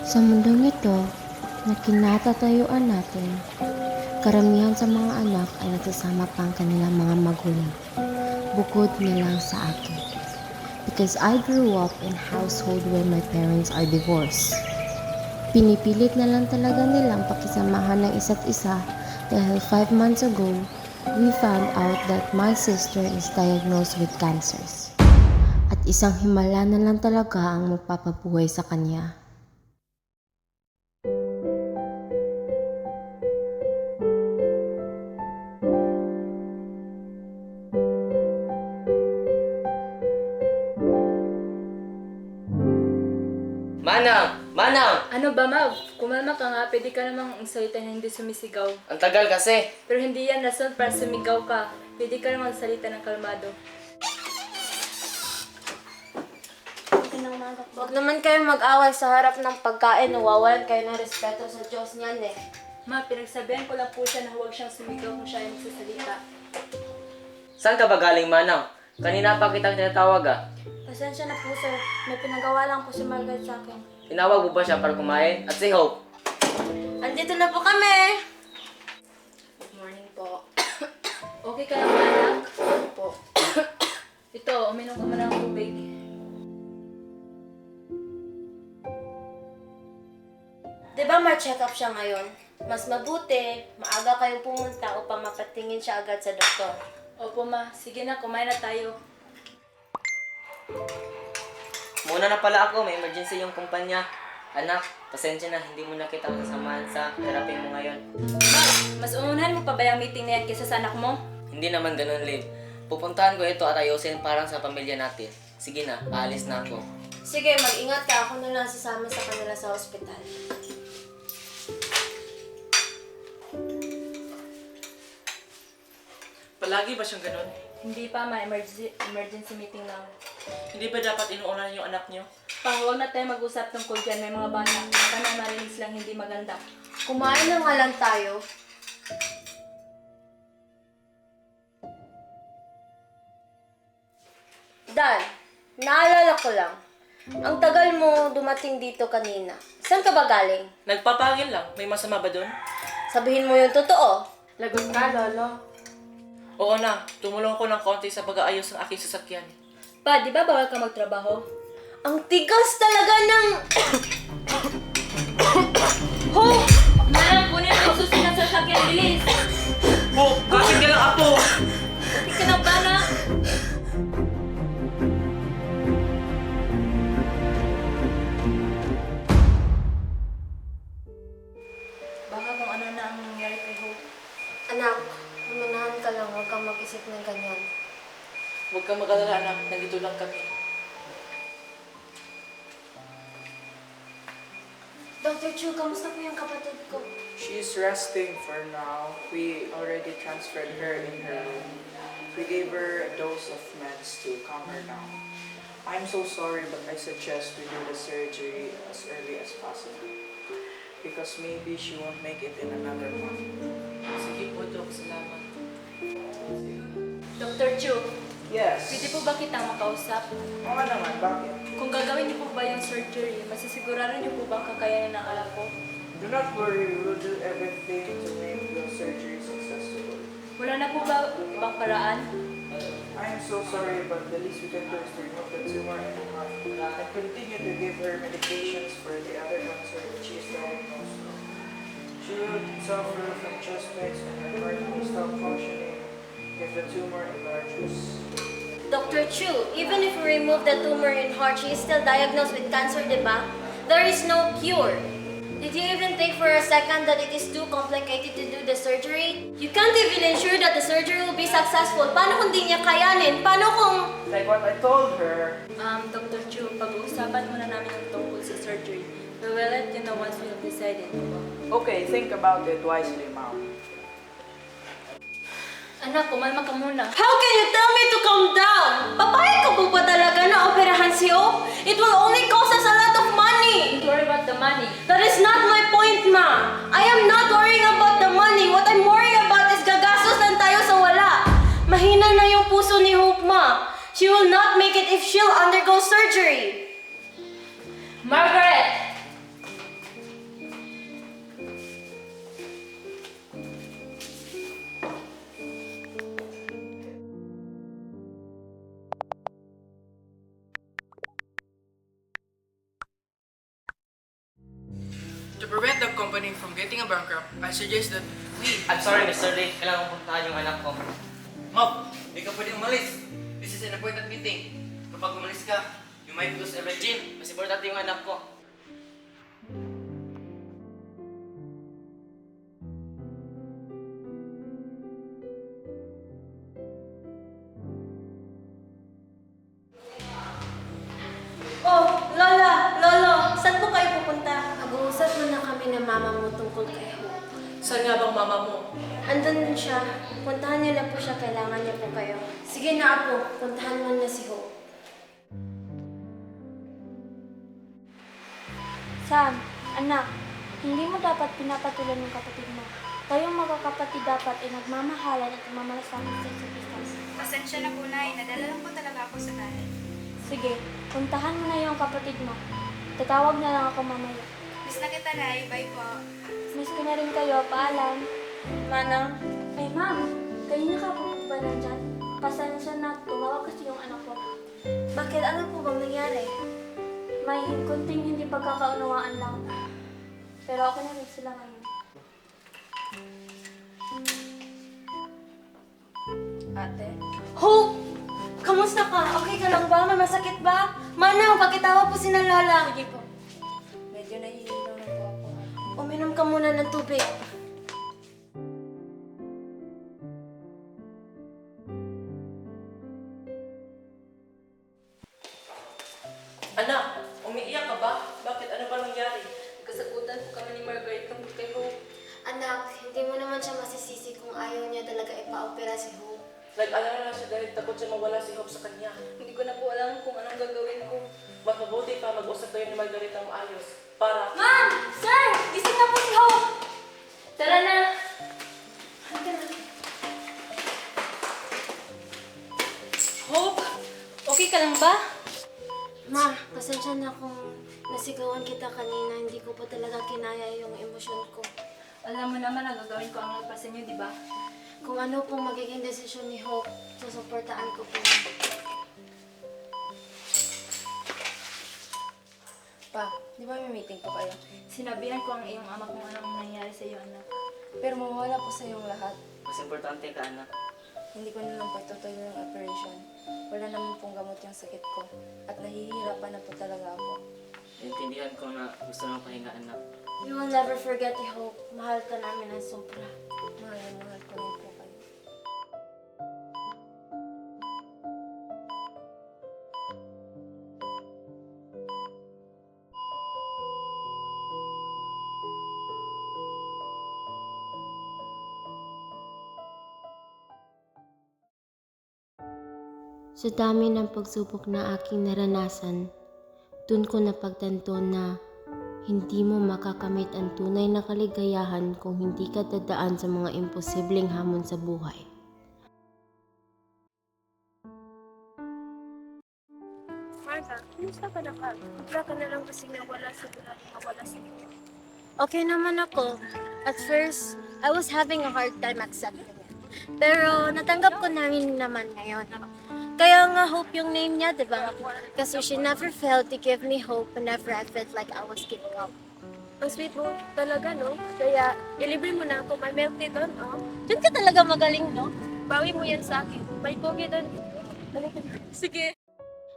Sa mundong ito na kinatatayuan natin, karamihan sa mga anak ay nagsasama pa ang kanilang mga magulang, bukod na lang sa akin. Because I grew up in a household where my parents are divorced. Pinipilit na lang talaga nilang pakisamahan ng isa't isa dahil 5 months ago, we found out that my sister is diagnosed with cancers. At isang himala na lang talaga ang magpapabuhay sa kanya. Manang! Manang! Ano ba, Mav? Kumalma ka nga, pwede ka namang salita na hindi sumisigaw. Ang tagal kasi. Pero hindi yan rason para sumigaw ka. Pwede ka namang salita ng kalmado. Huwag naman kayo mag-away sa harap ng pagkain, nawawalan kayo ng respeto sa Diyos niyan eh. Ma, pinagsabihan ko lang po siya na huwag siyang sumigaw kung siya ay magsasalita. Saan ka ba galing, Manang? Kanina pa kitang tinatawag ah. Pasensya na po sir, may pinagawa lang po si Margaret sa akin. Tinawag mo ba siya para kumain? At si Hope? Andito na po kami! Good morning po. Okay ka lang ba, anak? Po. Ito, uminom ka muna ng tubig. Diba may check-up siya ngayon? Mas mabuti, maaga kayong pumunta upang mapatingin siya agad sa doktor. Opo, ma. Sige na, kumain na tayo. Muna na pala ako, may emergency yung kumpanya. Anak, pasensya na, hindi mo na kita kasamahan sa therapy mo ngayon. Ma, mas umunahan mo pa ba yung meeting na yan kaysa sa anak mo? Hindi naman ganun, Liv. Pupuntahan ko ito at ayusin parang sa pamilya natin. Sige na, aalis na ako. Sige, mag-ingat ka. Ako na lang sasama sa kanila sa ospital. Palagi ba siyang ganun? Hindi pa, ma. Emergency meeting lang. Hindi ba dapat inuunahan yung anak niyo? Pa, huwag na tayo mag-usap tungkol dyan. May mga bata. Baka may marinig silang hindi maganda. Kumain na nga lang tayo. Dan, naalala ko lang. Ang tagal mo dumating dito kanina. Saan ka ba galing? Nagpapangil lang. May masama ba doon? Sabihin mo yung totoo. Lagot ka, lolo. Oo na, tumulong ko ng konti sa pag-aayos ng aking sasakyan. Pa, di ba bawal ka magtrabaho? Ang tigas talaga ng... Ho! Manang, kunin mo yung susi ng sasakyan, bilis! Oh, bakit ka lang apo? Hindi ka ng bana! Baka kung ano na ang nangyari kay Hope. Anak, humanahan ka lang. Huwag kang mag-isip ng ganyan. Huwag kang mag-alala, anak. Nandito lang kami. Dr. Chu, kamusta po yung kapatid ko? She's resting for now. We already transferred her in her room. We gave her a dose of meds to calm her down. I'm so sorry, but I suggest we do the surgery as early as possible. Because maybe she won't make it in another month. Sige po, Dok. Salamat. Dr. Chu, Yes. pwede po ba kitang makausap? Oo naman, bakit? Kung gagawin niyo po ba yung surgery, masisigurado niyo po bang kakayanin ng anak ko? Do not worry, we will do everything to make the surgery successful. Wala na po ba ibang paraan? I'm so sorry, but the least we can do is to remove the tumor in her heart and continue to give her medications for the other cancer that she is diagnosed with. She will suffer from chest pains and her heart will stop functioning if the tumor enlarges. Dr. Chu, even if we remove the tumor in heart, she is still diagnosed with cancer, diba? There is no cure. Did you even think for a second that it is too complicated to do the surgery? You can't even ensure that the surgery will be successful. Paano kung di niya kayanin? Paano kung... Like what I told her, Dr. Chu, pag-uusapan muna namin yung tungkol sa surgery. We will let you know once we have decided. okay, think about it wisely, Mom. Anak, kumalma ka muna. How can you tell me to calm down? Papayag ka po ba talaga na operahan si Hope? It will only cost us a lot of money. Don't worry about the money. That is not my point, Ma. I am not worrying about the money. What I'm worrying about is gagastos lang tayo sa wala. Mahina na yung puso ni Hope, Ma. She will not make it if she'll undergo surgery. Margaret! company from getting a bankrupt, I suggest that we... I'm sorry, Mr. Lee. Kailangan puntahan yung anak ko. Mom, hindi ka pwedeng umalis. This is an important meeting. Kapag umalis ka, you might lose everything. Mas importante yung anak ko. Oh, Lola! Lolo! Saan po kayo pupunta? Mag-uusap muna kami ng mama mo tungkol kay Hope. Saan nga bang mama mo? Andun din siya. Puntahan niyo na po siya. Kailangan niya po kayo. Sige na, Apo. Puntahan mo na si Hope. Sam, anak, hindi mo dapat pinapatulan ng kapatid mo. Kayong magkakapatid dapat ay nagmamahalan at mamalasakit sa isa't isa. Pasensya na po, Nay. Nadala lang po talaga ako sa galit. Sige, puntahan mo na yung kapatid mo. Tatawag na lang ako mamaya. Miss na kita, Nay. Bye po. Miss ko na rin kayo, paalam. Manang, Ay ma'am, kanina ka po ba nandyan? Pasensya na, tumawag kasi yung anak ko. Bakit? Ano po bang nangyari? May kunting hindi pagkakaunawaan lang. Pero okay na rin sila ngayon. ate. Hope! Kamusta ka? Okay ka lang ba? May masakit ba? Manang, pakitawa po si ng Lola. Sige po. Medyo nahihilo na po ako. Uminom ka muna ng tubig. Anak, umiiyak ka ba? Bakit? Ano ba nangyari? Kasagutan po kami ni Margaret tungkol kay Hope. Anak, hindi mo naman siya masisisi kung ayaw niya talaga ipa-opera si Hope. Nag-alala na siya dahil takot siya mawala si Hope sa kanya. Hindi ko na po alam kung anong gagawin ko. Mas mabuti pa mag-usap kayo ni Margarita ng maayos para... Ma'am! Sir! Gising na po si Hope! Tara na! Hope! Okay ka lang ba? Ma, pasensya na kung nasigawan kita kanina. Hindi ko po talaga kinaya yung emosyon ko. Alam mo naman na gagawin ko ang lahat sa inyo, di ba? Kung ano pong magiging desisyon ni Hope, susuportaan ko po. Pa, di ba may meeting po kayo? Sinabihan ko ang iyong ama kung anong nangyari sa iyo, anak. Pero mawawala po sa iyong lahat. Mas importante ka, anak. Hindi ko na lang po itutuloy ng operation. Wala naman pong gamot yung sakit ko. At nahihirapan na po talaga ako. Naintindihan ko na gusto ng pahinga, anak. You will never forget ni Hope. Mahal ka namin ng sobra. Mahal ko rin po kayo. Sa dami ng pagsubok na aking naranasan, dun ko napagtanto na hindi mo makakamit ang tunay na kaligayahan kung hindi ka dadaan sa mga imposibleng hamon sa buhay. Marga, kumusta ka na ka? Bigla ka na lang kasi nawala sa nawala sa iyo. Okay naman ako. At first, I was having a hard time accepting it. Pero natanggap ko na rin naman ngayon. Kaya nga Hope yung name niya, di ba? Kasi she never failed to give me hope whenever I felt like I was giving up. Ang sweet mo talaga, no? Kaya, ilibre mo na ako. May milk tea doon, oh. Diyan ka talaga magaling, no? Bawi mo yan sa akin. May pogi doon. Sige.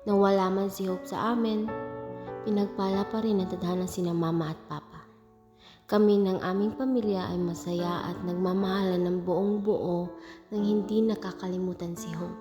Nang wala man si Hope sa amin, pinagpala pa rin ang tadhana sina Mama at Papa. Kami ng aming pamilya ay masaya at nagmamahalan ng buong buo nang hindi nakakalimutan si Hope.